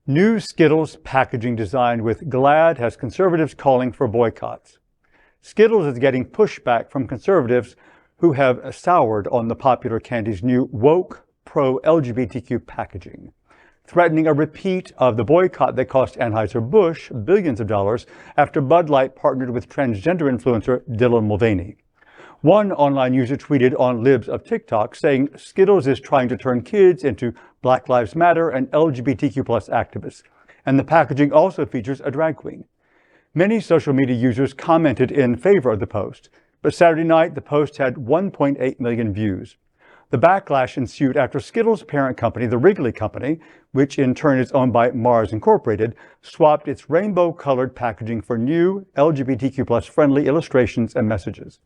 New Skittles packaging designed with GLAAD has conservatives calling for boycotts. Skittles is getting pushback from conservatives who have soured on the popular candy's new woke pro-LGBTQ packaging, threatening a repeat of the boycott that cost Anheuser-Busch billions of dollars after Bud Light partnered with transgender influencer Dylan Mulvaney. One online user tweeted on Libs of TikTok saying Skittles is trying to turn kids into Black Lives Matter and LGBTQ+ activists, and the packaging also features a drag queen. Many social media users commented in favor of the post, but Saturday night the post had 1.8 million views. The backlash ensued after Skittles' parent company, the Wrigley Company, which in turn is owned by Mars Incorporated, swapped its rainbow-colored packaging for new LGBTQ+ friendly illustrations and messages.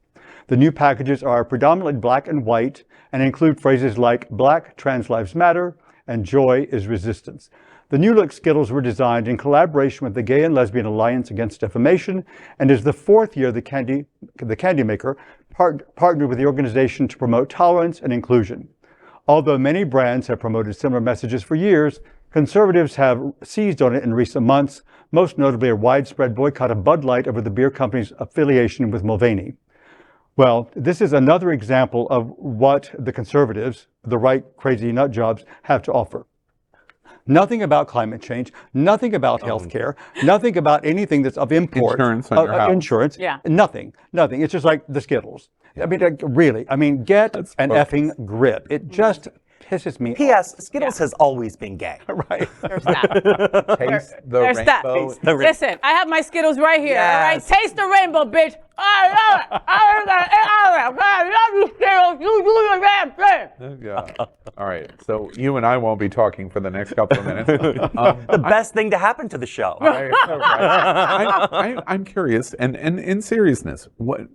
The new packages are predominantly black and white and include phrases like Black Trans Lives Matter and Joy is Resistance. The new look Skittles were designed in collaboration with the Gay and Lesbian Alliance Against Defamation and is the fourth year the candymaker partnered with the organization to promote tolerance and inclusion. Although many brands have promoted similar messages for years, conservatives have seized on it in recent months, most notably a widespread boycott of Bud Light over the beer company's affiliation with Mulvaney. Well, this is another example of what the conservatives, the right crazy nut jobs, have to offer. Nothing about climate change, nothing about healthcare, nothing about anything that's of import. Insurance on your house. Insurance, nothing. It's just like the Skittles. I mean, really, get an effing grip. It just pisses me off. P.S. Skittles has always been gay. Right. There's that. Taste the There's rainbow. that. Listen, I have my Skittles right here. Yes. All right, taste the rainbow, bitch. I love it. I love you, Skittles. You do your damn thing. Yeah. All right. So you and I won't be talking for the next couple of minutes. The best thing to happen to the show. I'm curious, and in seriousness,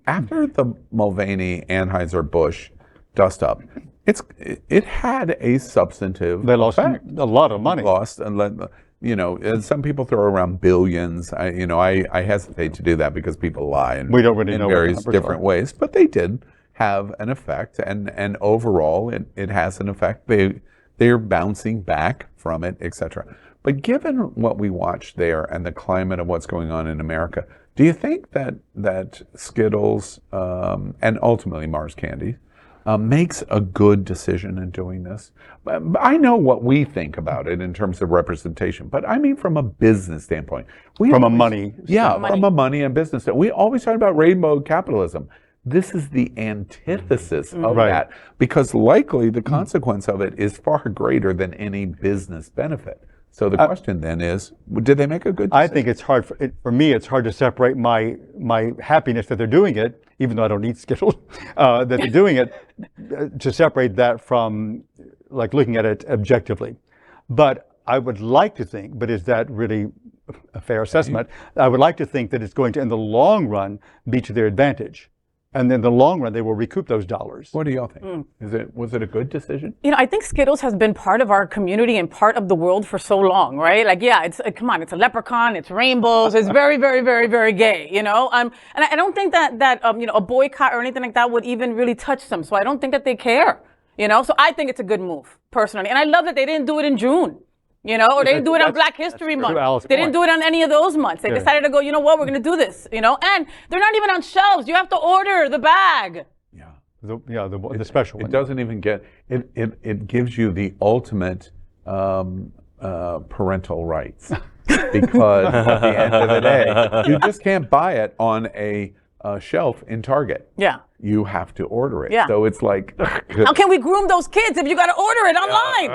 after the Mulvaney Anheuser-Busch dust up, it had a substantive They lost effect. a lot of money. And some people throw around billions. I hesitate to do that because people lie We don't really in know what the various numbers different are. ways, but they did have an effect, and overall it has an effect. They're bouncing back from it, etc. But given what we watched there and the climate of what's going on in America, do you think that Skittles and ultimately Mars Candy makes a good decision in doing this? I know what we think about it in terms of representation, but I mean from a business standpoint. From a money and business standpoint. We always talk about rainbow capitalism. This is the antithesis of that, because likely the consequence of it is far greater than any business benefit. So the question then is, did they make a good decision? I think it's hard for me. It's hard to separate my happiness that they're doing it, even though I don't eat Skittles, that they're doing it, to separate that from like looking at it objectively. But I would like to think, but is that really a fair assessment? I would like to think that it's going to, in the long run, be to their advantage. And in the long run, they will recoup those dollars. What do y'all think? Was it a good decision? I think Skittles has been part of our community and part of the world for so long, right? Like, come on, it's a leprechaun, it's rainbows, it's very, very, very, very gay, And I don't think that a boycott or anything like that would even really touch them. So I don't think that they care, So I think it's a good move, personally. And I love that they didn't do it in June. Or they didn't do it on Black History Month. They didn't do it on any of those months. They decided to go, you know what, we're going to do this, And they're not even on shelves. You have to order the bag. Yeah. The special one. It doesn't even get, it gives you the ultimate parental rights. Because at the end of the day, you just can't buy it on a shelf in Target. Yeah. You have to order it. Yeah. So it's like... How can we groom those kids if you got to order it online?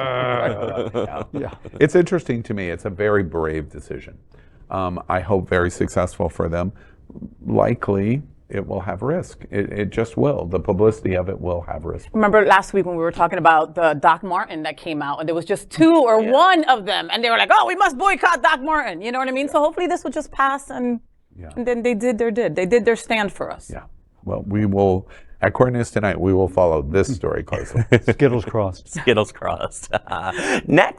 It's interesting to me. It's a very brave decision. I hope very successful for them. Likely, it will have risk. It just will. The publicity of it will have risk. Remember last week when we were talking about the Doc Martin that came out, and there was just two or one of them, and they were like, oh, we must boycott Doc Martin. You know what I mean? So hopefully this will just pass, and then they did their stand for us. Yeah. Well, we will, at Cornelius Tonight, we will follow this story closely. Skittles crossed. Skittles crossed. Next.